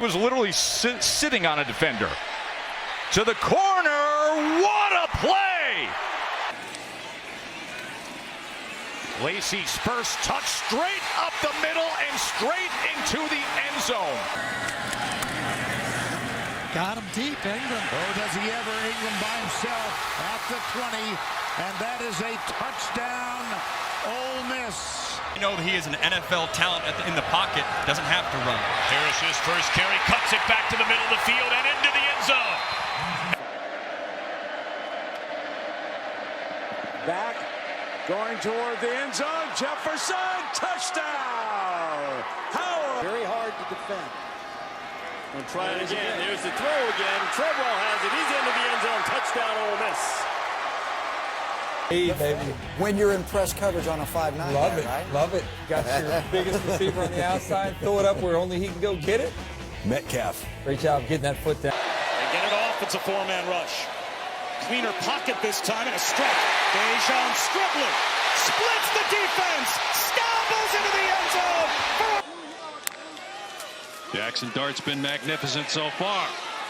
Was literally sitting on a defender. To the corner, what a play! Lacey's first touch straight up the middle and straight into the end zone. Got him deep, Ingram. Oh, does he ever? Ingram by himself at the 20, and that is a touchdown, Ole Miss. You know he is an NFL talent in the pocket, doesn't have to run. Harris's first carry, cuts it back to the middle of the field and into the end zone. Back, going toward the end zone, Jefferson, touchdown! Howard. Very hard to defend. And try it again, there's the throw again. Treadwell has it, he's into the end zone, touchdown Ole Miss. Hey, baby. When you're in press coverage on a 5'9", love it, right? love it. Got your biggest receiver on the outside, throw it up where only he can go get it. Metcalf. Great job getting that foot down. They get it off, it's a four-man rush. Cleaner pocket this time and a strike. Dejan Scribbler splits the defense, stumbles into the end zone. Jackson Dart's been magnificent so far.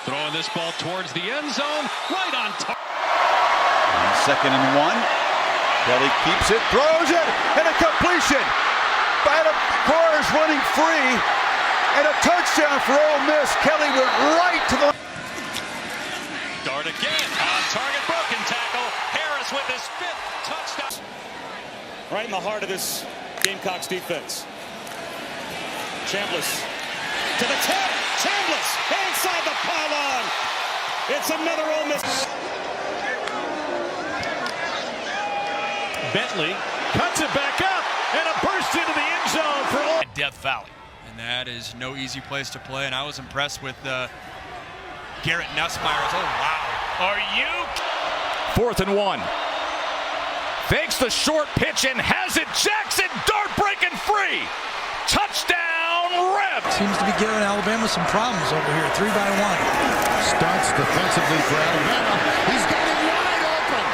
Throwing this ball towards the end zone, right on target. 2nd and 1. Kelly keeps it, throws it, and a completion. Adam Corr's running free, and a touchdown for Ole Miss. Kelly went right to the... Dart again, on target, broken tackle. Harris with his 5th touchdown. Right in the heart of this Gamecocks defense. Chambliss to the 10. Chambliss inside the pylon. It's another Ole Miss. Bentley cuts it back up and a burst into the end zone for Ole Miss. Death Valley, and that is no easy place to play. And I was impressed with Garrett Nussmeyer's. Oh wow! Are you? 4th and 1. Fakes the short pitch and has it. Jackson Dart breaking free. Touchdown, Reb. Seems to be giving Alabama some problems over here. 3 by 1. Starts defensively for Alabama. He's got it wide open.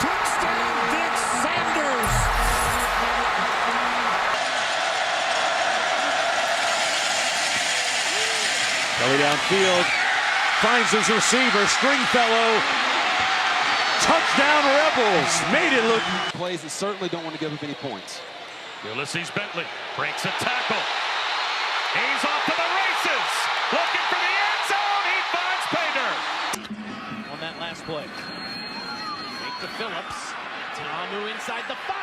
Touchdown, Dick Sanders. Kelly downfield, finds his receiver, Stringfellow. Touchdown, Rebels. Made it look... Plays that certainly don't want to give up any points. Ulysses Bentley breaks a tackle. He's off to the races. Looking for the end zone. He finds Painter. On that last play. Fake to Phillips. Tamu inside the 5.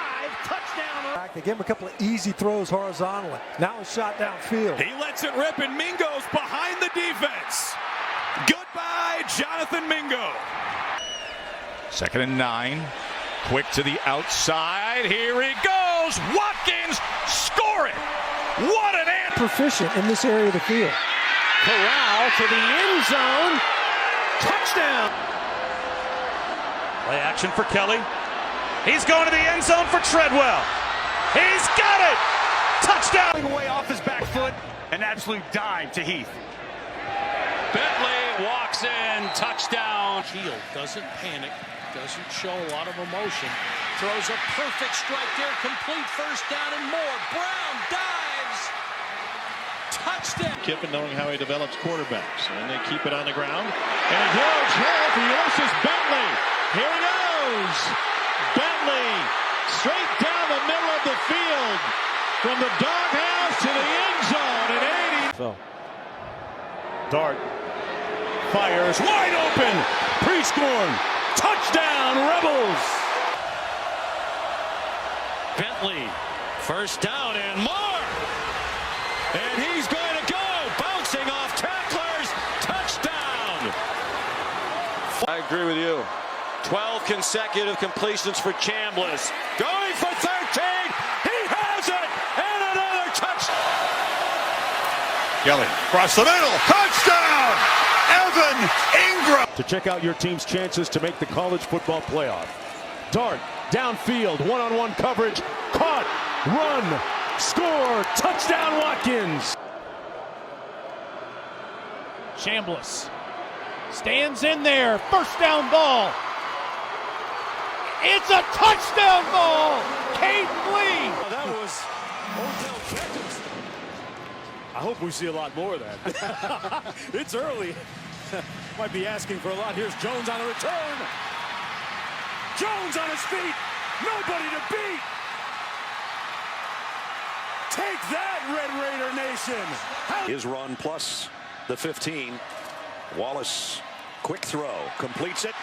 Touchdown. They give him a couple of easy throws horizontally. Now a shot downfield. He lets it rip, and Mingo's behind the defense. Goodbye, Jonathan Mingo. 2nd and 9. Quick to the outside. Here he goes. Watkins, score it. What an answer. Proficient in this area of the field. Corral to the end zone. Touchdown. Play action for Kelly. He's going to the end zone for Treadwell. He's got it. Touchdown. Away off his back foot. An absolute dive to Heath. Bentley walks in, touchdown. Shield doesn't panic. Doesn't show a lot of emotion. Throws a perfect strike there. Complete first down and more. Brown dives. Touchdown. Kiffin knowing how he develops quarterbacks. And they keep it on the ground. And a huge hole for Ulysses Bentley. Here he goes. Bentley straight down the middle of the field. From the doghouse to the end zone at 80. Dart fires wide open. Pre-scored. Touchdown, Rebels! Bentley, first down and more. And he's going to go, bouncing off tacklers. Touchdown! I agree with you. 12 consecutive completions for Chambliss. Going for 13. He has it! And another touchdown! Kelly, across the middle. Touchdown! Evan Ingram. To check out your team's chances to make the college football playoff. Dart, downfield, one-on-one coverage, caught, run, score, touchdown Watkins. Chambliss stands in there. First down ball. It's a touchdown ball. Caden Lee. That was Odell Beckham's. hope we see a lot more of that. It's early. Might be asking for a lot. Here's Jones on a return. Jones on his feet. Nobody to beat. Take that, Red Raider Nation. His run plus the 15. Wallace, quick throw, completes it.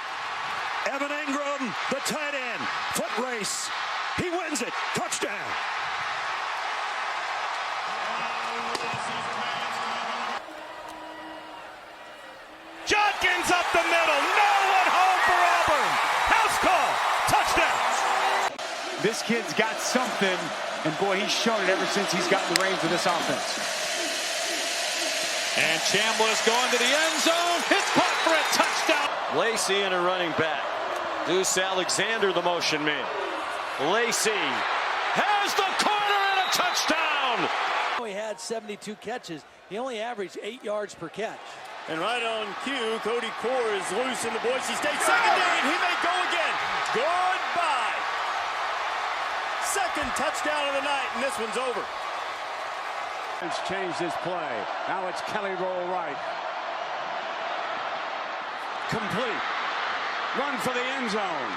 Evan Ingram, the tight end, foot race. He wins it. Touchdown. Judkins up the middle. No one home for Auburn. House call. Touchdown. This kid's got something, and boy, he's shown it ever since he's gotten the reins of this offense. And Chambliss going to the end zone. It's caught for a touchdown. Lacey and a running back. Deuce Alexander, the motion man. Lacey has the corner and a touchdown. He had 72 catches. He only averaged 8 yards per catch. And right on cue, Cody Core is loose in the Boise State secondary, and he may go again. Goodbye. Second touchdown of the night, and this one's over. It's changed his play. Now it's Kelly roll right. Complete. Run for the end zone.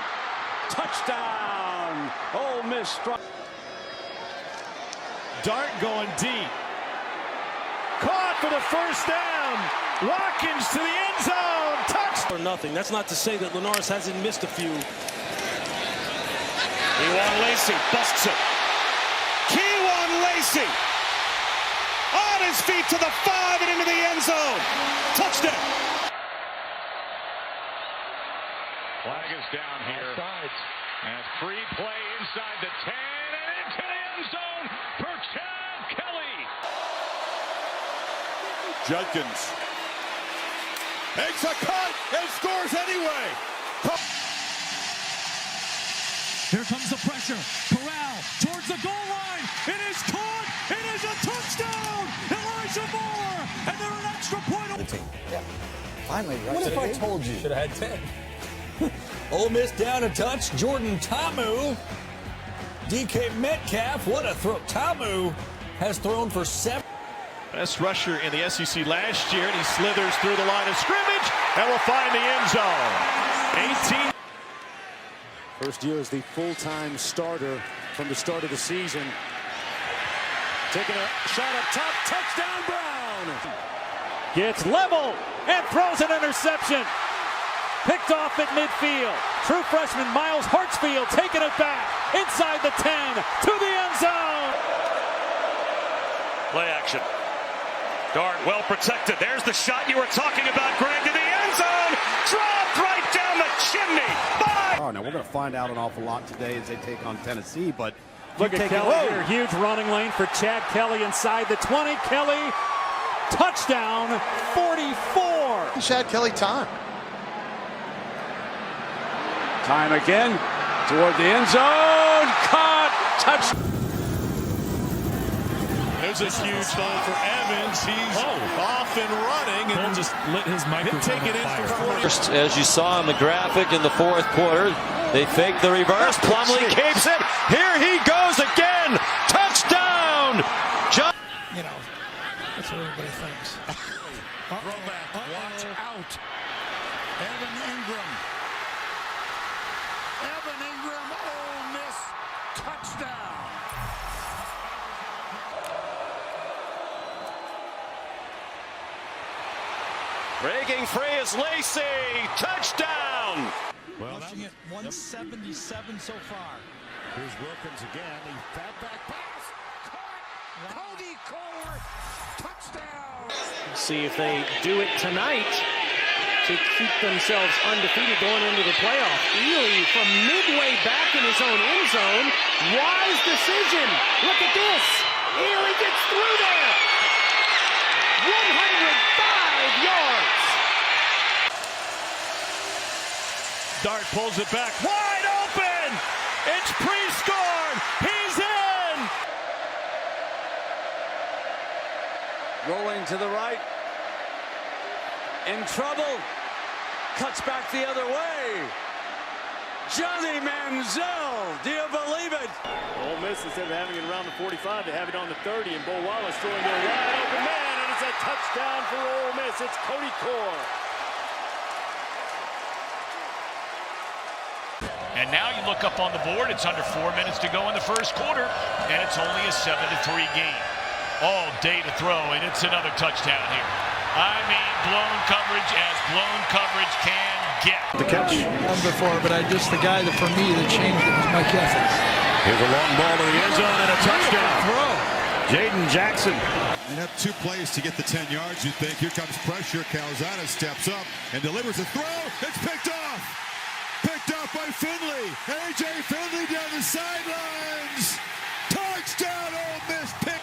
Touchdown. Ole Miss struck. Dart going deep. Caught for the first down. Watkins to the end zone. Touchdown. Or nothing. That's not to say that Linares hasn't missed a few. Kewan Lacey busts it. Kewan Lacey on his feet to the 5 and into the end zone. Touchdown. Flag is down here. And free play inside the 10 and into the end zone for Chad Kelly. Judkins makes a cut and scores anyway. Here comes the pressure. Corral towards the goal line. It is caught. It is a touchdown. Elijah Moore. And they're an extra point. The team. Yeah. Finally, right? What if I told you? Should have had 10. Ole Miss down a touch. Jordan Ta'amu. DK Metcalf. What a throw. Ta'amu has thrown for 7. Best rusher in the SEC last year, and he slithers through the line of scrimmage and will find the end zone. 18. First year as the full-time starter from the start of the season. Taking a shot up top, touchdown Brown. Gets level and throws an interception. Picked off at midfield. True freshman Miles Hartsfield taking it back inside the 10 to the end zone. Play action. Dart well protected. There's the shot you were talking about, Greg, to the end zone. Dropped right down the chimney. Bye. Oh, now we're going to find out an awful lot today as they take on Tennessee, but look at Kelly here. Huge running lane for Chad Kelly inside the 20. Kelly, touchdown, 44. Chad Kelly time. Time again toward the end zone. Caught. Touch. There's a huge throw for Evans. He's off and running. And just lit his microphone. Take it in for 40. As you saw in the graphic in the fourth quarter, they fake the reverse. Plumlee keeps it. Here he goes again. Touchdown. You know, that's what everybody thinks. Throwback. Watch out. Evan Ingram. Evan Ingram. Ole Miss. Touchdown. Breaking free is Lacey. Touchdown. Rushing at 177 so far. Here's Wilkins again. The fat back pass. Caught. Cody Core. Touchdown. See if they do it tonight to keep themselves undefeated going into the playoff. Ely from midway back in his own end zone. Wise decision. Look at this. Ely gets through there. 105 yards. Dart pulls it back. Wide open. It's pre-scored. He's in. Rolling to the right. In trouble. Cuts back the other way. Johnny Manziel Do you believe it? Ole Miss, instead of having it around the 45, they have it on the 30, and Bo Wallace throwing to a wide open man, and it's a touchdown for Ole Miss. It's Cody Core. And now you look up on the board, it's under 4 minutes to go in the first quarter, and it's only a 7-3 game. All day to throw, and it's another touchdown here. I mean, blown coverage as blown coverage can get. The catch. Before, but the guy that for me that changed it was Mike Evans. Here's a long ball to the end zone and a touchdown. Jaden Jackson. And have 2 plays to get the 10 yards. You think here comes pressure. Calzada steps up and delivers a throw. It's picked off. Picked off by Finley. A.J. Finley down the sidelines. Touchdown, Ole Miss. Pick.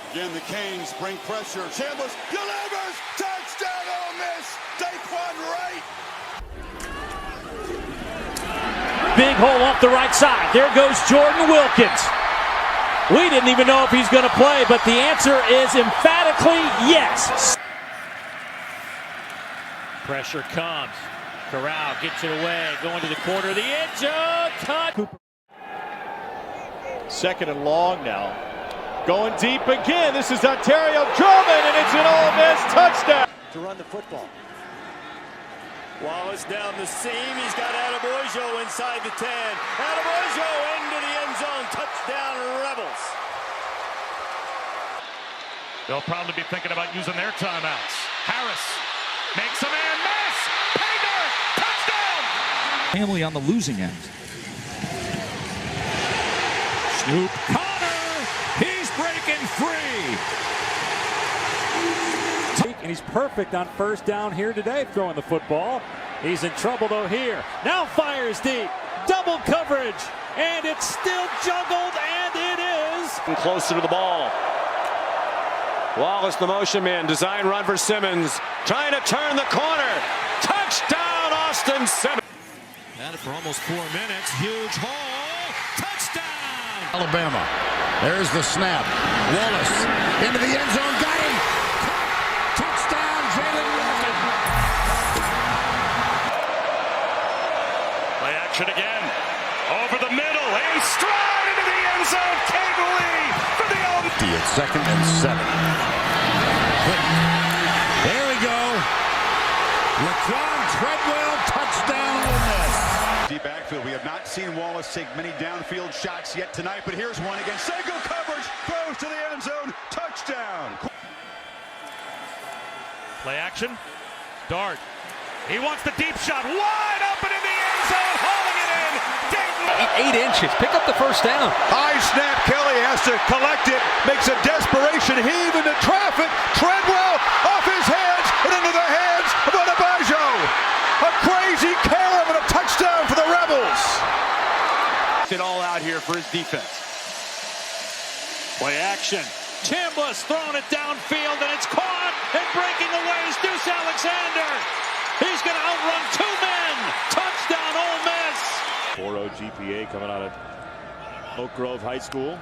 Again, the Canes bring pressure. Chambliss delivers. Touchdown, Ole Miss. Daquan Wright. Big hole off the right side. There goes Jordan Wilkins. We didn't even know if he's going to play, but the answer is emphatically yes. Pressure comes. Corral gets it away, going to the corner of the end zone. Touch. Second and long now. Going deep again. This is Ontario Drummond, and it's an Ole Miss touchdown. To run the football. Wallace down the seam. He's got Adebayo inside the 10. Adebayo into the end zone. Touchdown, Rebels. They'll probably be thinking about using their timeouts. Harris makes a man miss. Painter, touchdown. Family on the losing end. Snoop Connor. He's breaking free. And he's perfect on first down here today, throwing the football. He's in trouble though here. Now fires deep. Double coverage. And it's still juggled, and it is. Closer to the ball. Wallace, the motion man. Design run for Simmons. Trying to turn the corner. Touchdown, Austin Simmons. Had it for almost 4 minutes. Huge hole. Touchdown. Alabama. There's the snap. Wallace into the end zone. Got him. Touchdown, Jalen Walker. Play action again. Over the middle. A stride into the end zone. Can't believe for the Ole Miss. It's 2nd and 7. There we go. Laquan Treadwell, touchdown, Ole Miss. Deep backfield. We have not seen Wallace take many downfield shots yet tonight, but here's one against single coverage. Throws to the end zone. Touchdown. Play action. Dart. He wants the deep shot. Wide open in the end zone. Hauling it in. Dayton. 8 inches. Pick up the first down. High snap. Kelly has to collect it. Makes a desperation heave into traffic. Treadwell off his hands and into the hands of Adebayo. A crazy carom and a touchdown for the Rebels. It all out here for his defense. Play action. Chambliss throwing it downfield, and it's caught, and breaking away is Deuce Alexander. He's going to outrun 2 men. Touchdown, Ole Miss. 4.0 GPA coming out of Oak Grove High School.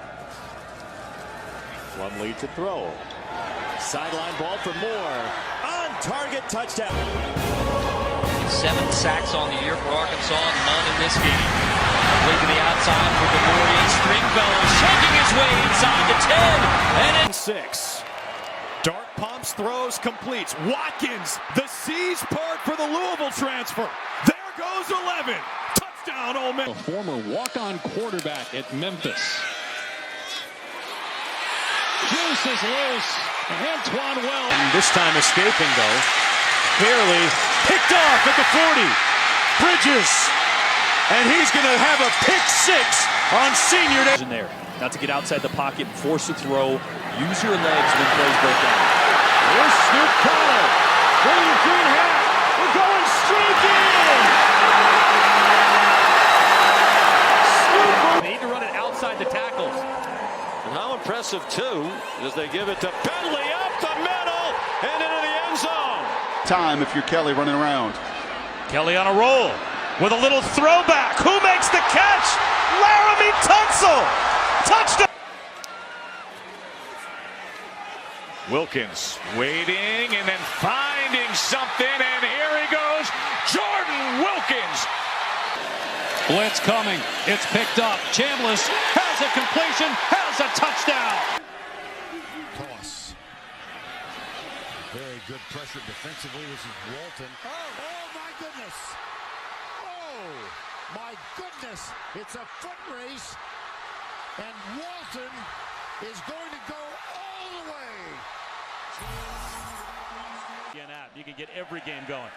Plumlee to throw. Sideline ball for Moore. On target, touchdown. 7 sacks on the year for Arkansas, none in this game. Play to the outside for DeMoore. Stringfellow shaking his way inside the 10. And 6. Dart pumps, throws, completes. Watkins, the C's part for the Louisville transfer. There goes 11. Touchdown, Ole Miss. A former walk-on quarterback at Memphis. Juice is loose. Antoine Wells. And this time escaping, though. Barely picked off at the 40. Bridges. And he's going to have a pick 6 on senior day. In there. Not to get outside the pocket, force a throw. Use your legs when plays break down. Here's Snoop Connor. Bring your green hat. We're going straight in. Snoop. They need to run it outside the tackles. And how impressive, too, as they give it to Bentley up the middle and into the end zone. Time if you're Kelly running around. Kelly on a roll with a little throwback. Who makes the catch? Laramie Tunsil. Touchdown. Wilkins waiting and then finding something, and here he goes, Jordan Wilkins. Blitz coming. It's picked up. Chambliss has a completion, has a touchdown. Toss. Very good pressure defensively. This is Walton. Oh my goodness. Oh my goodness. It's a foot race. And Walton is going to go all the way. You can get every game going.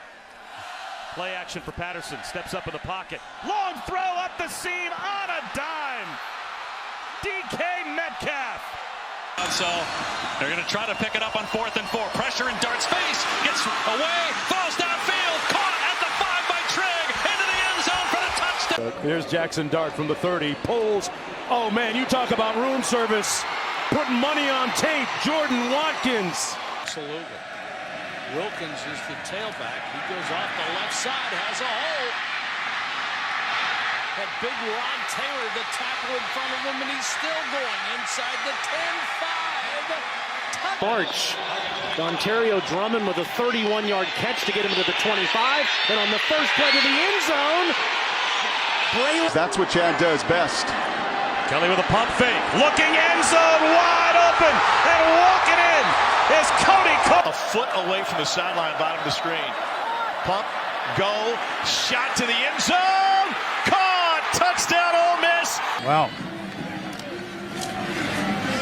Play action for Patterson. Steps up in the pocket. Long throw up the seam on a dime. DK Metcalf. So they're going to try to pick it up on 4th and 4. Pressure in Dart's face. Gets away. Falls downfield. Caught at the 5 by Trigg. Into the end zone for the touchdown. Here's Jackson Dart from the 30. Pulls. Oh, man, you talk about room service. Putting money on tape. Jordan Watkins. Absolutely. Wilkins is the tailback. He goes off the left side, has a hole. Had big Rod Taylor, the tackle in front of him, and he's still going inside the 10-5. March. Ontario Drummond with a 31-yard catch to get him to the 25. And on the first play to the end zone, Braylon. That's what Chad does best. Kelly with a pump fake. Looking end zone wide open. And walking in is Cody Cook. A foot away from the sideline, bottom of the screen. Pump, go, shot to the end zone. Caught, touchdown, Ole Miss. Wow.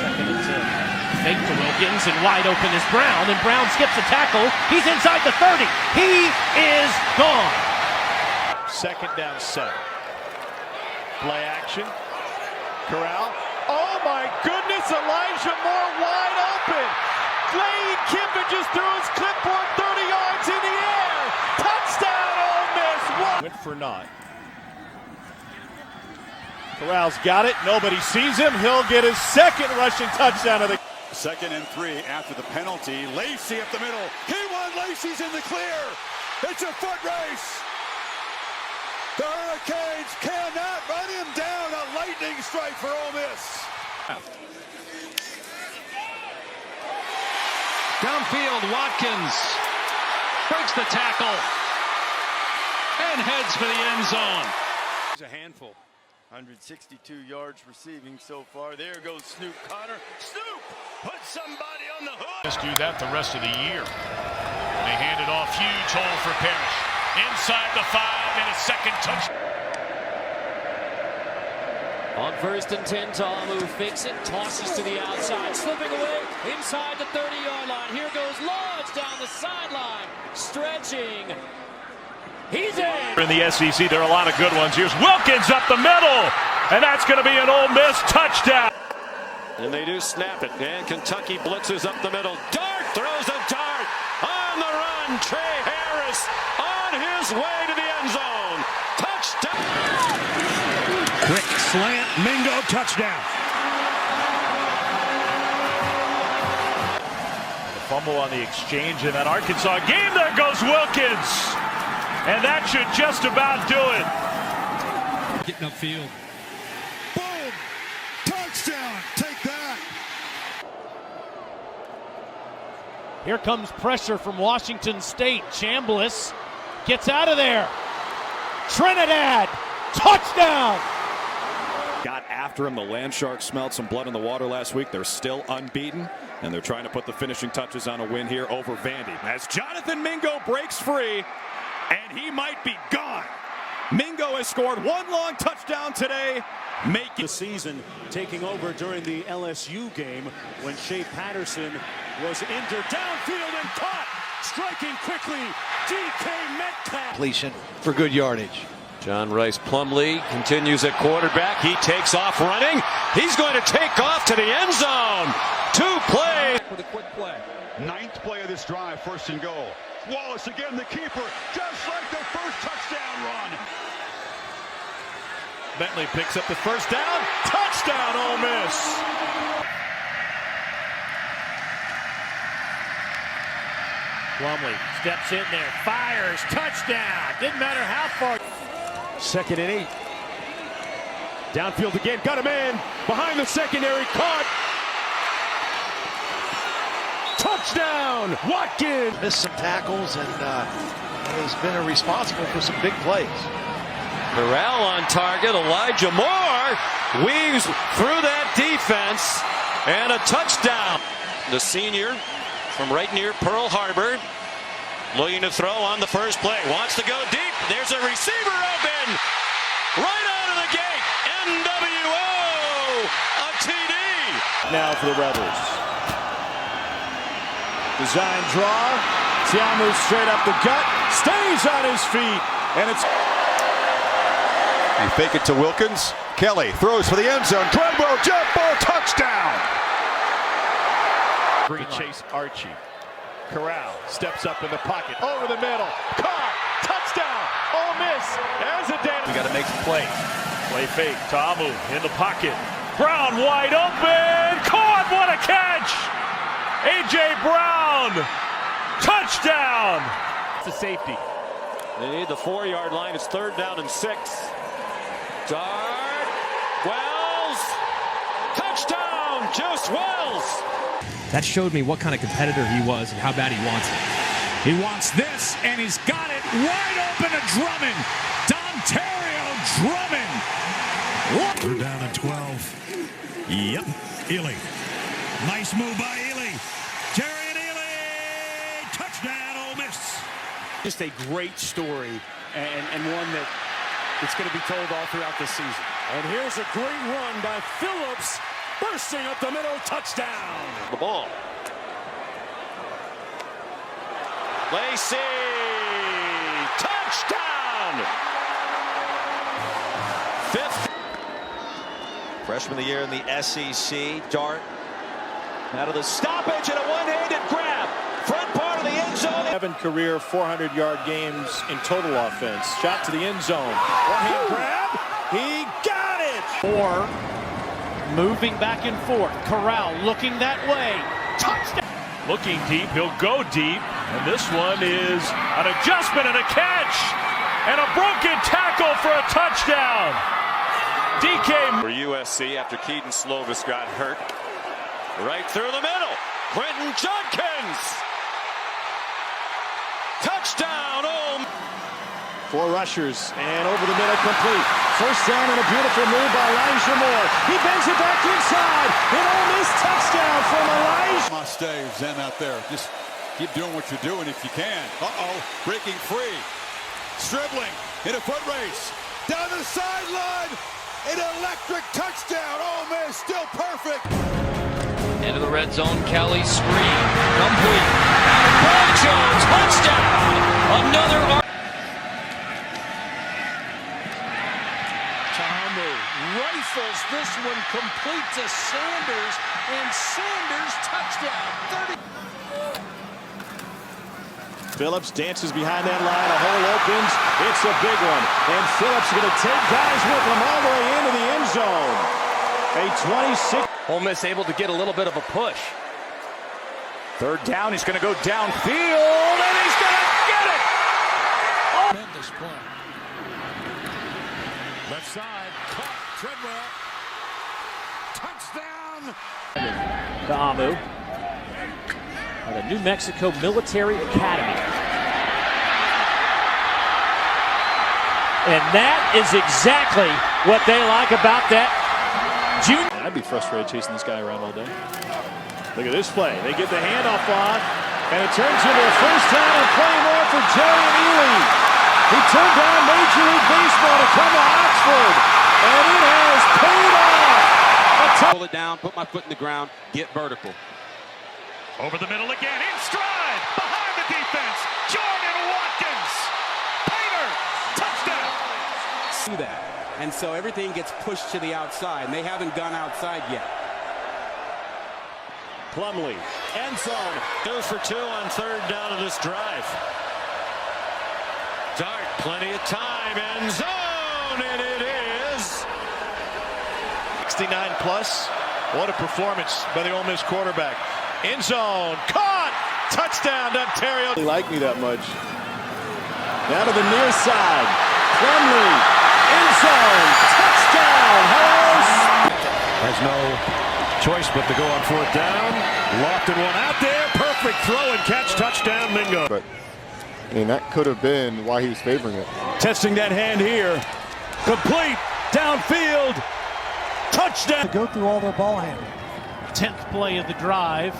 Second and 10. Fake to Wilkins, and wide open is Brown, and Brown skips a tackle. He's inside the 30. He is gone. Second down, 7. Play action. Corral. Oh my goodness, Elijah Moore wide open. Lane Kiffin just threw his clipboard 30 yards in the air. Touchdown, Ole Miss. Went for 9. Corral's got it. Nobody sees him. He'll get his second rushing touchdown of the. 2nd and 3 after the penalty. Lacey up the middle. He won. Lacey's in the clear. It's a foot race. The Hurricanes cannot run him down. A lightning strike for Ole Miss. Downfield, Watkins breaks the tackle and heads for the end zone. He's a handful. 162 yards receiving so far. There goes Snoop Connor. Snoop, put somebody on the hook. Let's do that the rest of the year. They hand it off, huge hole for Parrish. Inside the 5 and a second touchdown. On 1st and 10, Talamu fakes it, tosses to the outside, slipping away inside the 30-yard line. Here goes Lodge down the sideline, stretching. He's in. In the SEC, there are a lot of good ones. Here's Wilkins up the middle, and that's going to be an Ole Miss touchdown. And they do snap it. And Kentucky blitzes up the middle. Dart throws a dart on the run. Trey Harris on his way to the end zone. Touchdown. Quick slant, Mingo, touchdown. The fumble on the exchange in that Arkansas game. There goes Wilkins. And that should just about do it. Getting upfield. Boom! Touchdown! Take that! Here comes pressure from Washington State. Chambliss gets out of there. Trinidad, touchdown! Got after him. The Land Sharks smelled some blood in the water last week. They're still unbeaten, and they're trying to put the finishing touches on a win here over Vandy. As Jonathan Mingo breaks free, and he might be gone. Mingo has scored 1 long touchdown today, making the season, taking over during the LSU game when Shea Patterson was injured. Downfield and caught, striking quickly, DK Metcalf. Completion for good yardage. John Rice Plumlee continues at quarterback. He takes off running. He's going to take off to the end zone. 2 plays. With a quick play. 9th play of this drive, 1st and goal. Wallace again, the keeper, just like the first touchdown run. Bentley picks up the first down. Touchdown, Ole Miss. Plumlee steps in there, fires, touchdown. Didn't matter how far. 2nd and 8. Downfield again, got a man behind the secondary, caught. Touchdown, Watkins. Missed some tackles and has been responsible for some big plays. Corral on target. Elijah Moore weaves through that defense and a touchdown. The senior from right near Pearl Harbor looking to throw on the first play. Wants to go deep. There's a receiver open. Right out of the gate. NWO. A TD. Now for the Rebels. Design draw. Tiamu straight up the gut. Stays on his feet. And it's... They fake it to Wilkins. Kelly throws for the end zone. Treadwell, jump ball, touchdown. Chase Archie. Corral steps up in the pocket. Over the middle. Caught. Touchdown. Ole Miss. There's a data. We got to make some plays. Play fake. Tamu in the pocket. Brown wide open. Caught. What a catch. A.J. Brown. Touchdown. It's a safety. They need the 4-yard line. It's 3rd down and 6. Dart. Wells. Touchdown. Juice Wells. That showed me what kind of competitor he was and how bad he wants it. He wants this, and he's got it wide open to Drummond. Dontario Drummond. We're down at 12. Yep. Ely. Nice move by Ely. Jerry and Ely. Touchdown, Ole Miss. Just a great story, and one that it's going to be told all throughout this season. And here's a great run by Phillips. Bursting up the middle, touchdown. The ball. Lacey. Touchdown. 5th. Freshman of the year in the SEC. Dart out of the stoppage and a one-handed grab. Front part of the end zone. 7 career 400-yard games in total offense. Shot to the end zone. One-hand grab. He got it. Moore moving back and forth. Corral looking that way. Touchdown. Looking deep. He'll go deep. And this one is an adjustment and a catch. And a broken tackle for a touchdown. DK. For USC after Keaton Slovis got hurt. Right through the middle. Quentin Judkins. Touchdown. 4 rushers and over the middle complete. First down and a beautiful move by Elijah Moore. He bends it back inside. An Ole Miss touchdown from Elijah. Mustaves Zen out there. Just keep doing what you're doing if you can. Breaking free. Stribbling in a foot race. Down the sideline. An electric touchdown. Ole Miss still perfect. Into the red zone. Kelly screen. Complete. Out of Jones. Touchdown. Another. Rifles this one complete to Sanders, and Sanders touchdown. 30. Phillips dances behind that line. A hole opens. It's a big one. And Phillips going to take guys with him all the way into the end zone. A 26. Ole Miss able to get a little bit of a push. 3rd down. He's going to go downfield, and he's going to get it. Tremendous play. Left side. Caught. Treadwell. Touchdown. To Amu at the New Mexico Military Academy. And that is exactly what they like about that junior. I'd be frustrated chasing this guy around all day. Look at this play. They get the handoff on, and it turns into a first down and play more for Jerry and Ely. He turned down Major League Baseball to come to Oxford, and it has paid off. Pull it down, put my foot in the ground, get vertical. Over the middle again, in stride, behind the defense, Jordan Watkins. Painter, touchdown. See that. And so everything gets pushed to the outside, and they haven't gone outside yet. Plumlee, end zone. 2 for 2 on 3rd down of this drive. Dart, plenty of time, end zone, and it is 69 plus. What a performance by the Ole Miss quarterback. End zone, caught, touchdown, Ontario. They like me that much. Down to the near side, Plumlee, end zone, touchdown, Has no choice but to go on 4th down. Lofted one out there, perfect throw and catch, touchdown, Mingo. But I mean, that could have been why he was favoring it. Testing that hand here. Complete. Downfield. Touchdown. To go through all their ball handling. 10th play of the drive.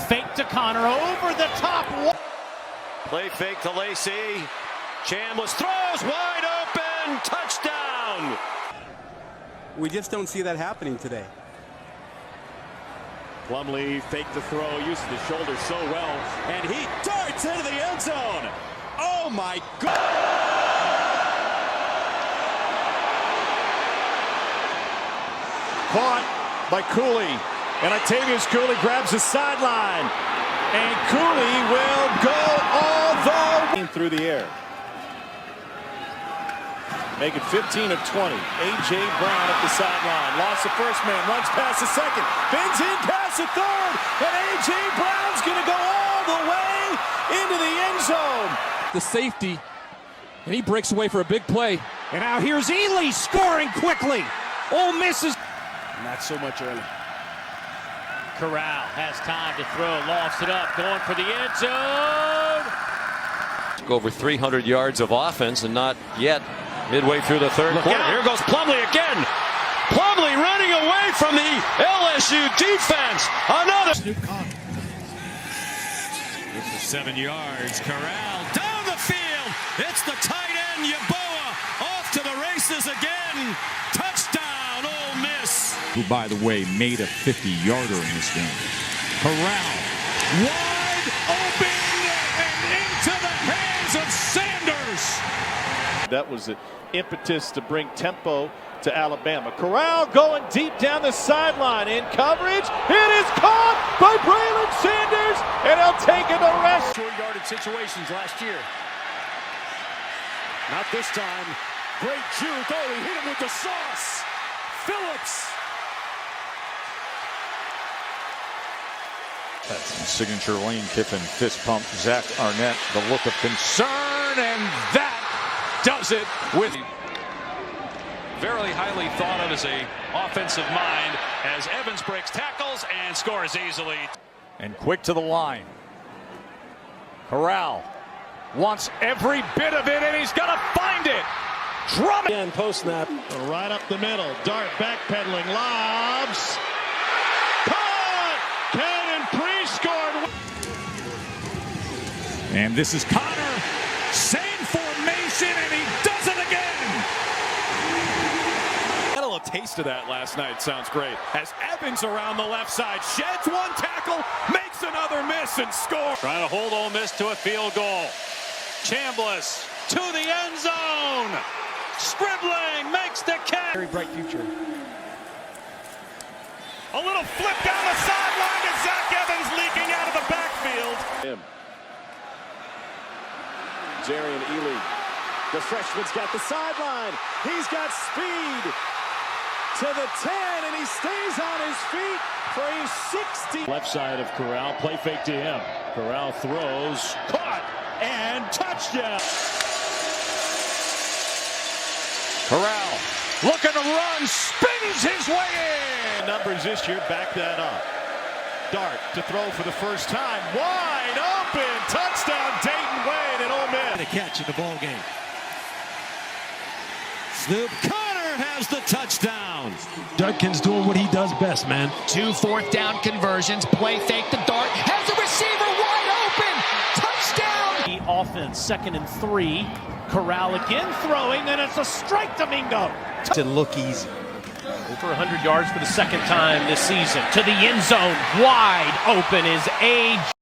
Fake to Connor over the top. Play fake to Lacey. Chambliss throws wide open. Touchdown. We just don't see that happening today. Plumlee fake the throw, uses the shoulder so well, and he darts into the end zone. Oh my God! Caught by Cooley, and Octavius Cooley grabs the sideline, and Cooley will go all the way through the air. Make it 15 of 20. A.J. Brown at the sideline. Lost the first man. Runs past the second. Bends in past the third. And A.J. Brown's going to go all the way into the end zone. The safety, and he breaks away for a big play. And now here's Ely scoring quickly. Ole Miss is not so much early. Corral has time to throw. Lofts it up. Going for the end zone. Over 300 yards of offense and not yet. Midway through the third quarter. Here goes Plumlee again. Plumlee running away from the LSU defense. Another. With the 7 yards. Corral down the field. It's the tight end Yeboah off to the races again. Touchdown Ole Miss. Who, by the way, made a 50-yarder in this game. Corral wide open and into the hands of Sanders. That was the impetus to bring tempo to Alabama. Corral going deep down the sideline in coverage. It is caught by Braylon Sanders, and he'll take it the rest. Short-yarded situations last year. Not this time. Great juke. Oh, he hit him with the sauce. Phillips. That's some signature Lane Kiffin fist pump. Zach Arnett, the look of concern, and that does it with very highly thought of as a offensive mind as Evans breaks tackles and scores easily. And quick to the line. Corral wants every bit of it, and he's going to find it. Drum it. And post snap. Right up the middle. Dart backpedaling. Lobs. Caught. Cannon pre-scored. And this is Connor. Same formation, and he does it again. Had a little taste of that last night. Sounds great. As Evans around the left side sheds one tackle, makes another miss, and scores. Trying to hold Ole Miss to a field goal. Chambliss to the end zone. Scribbling makes the catch. Very bright future. A little flip down the sideline to Zach Evans leaking out of the backfield. Jerry and Ely. The freshman's got the sideline. He's got speed to the 10, and he stays on his feet for a 60. Left side of Corral. Play fake to him. Corral throws. Caught and touchdown. Corral looking to run, spins his way in. Numbers this year back that up. Dart to throw for the first time. Wide open. Touchdown Dayton Wade and Ole Miss. A catch in the ball game. Snoop Connor has the touchdown. Judkins doing what he does best, man. 2 4th-down conversions. Play fake the dart. Has a receiver wide open. Touchdown. The offense 2nd and 3. Corral again throwing, and it's a strike to Mingo. To look easy. Over 100 yards for the 2nd time this season. To the end zone. Wide open is A.J.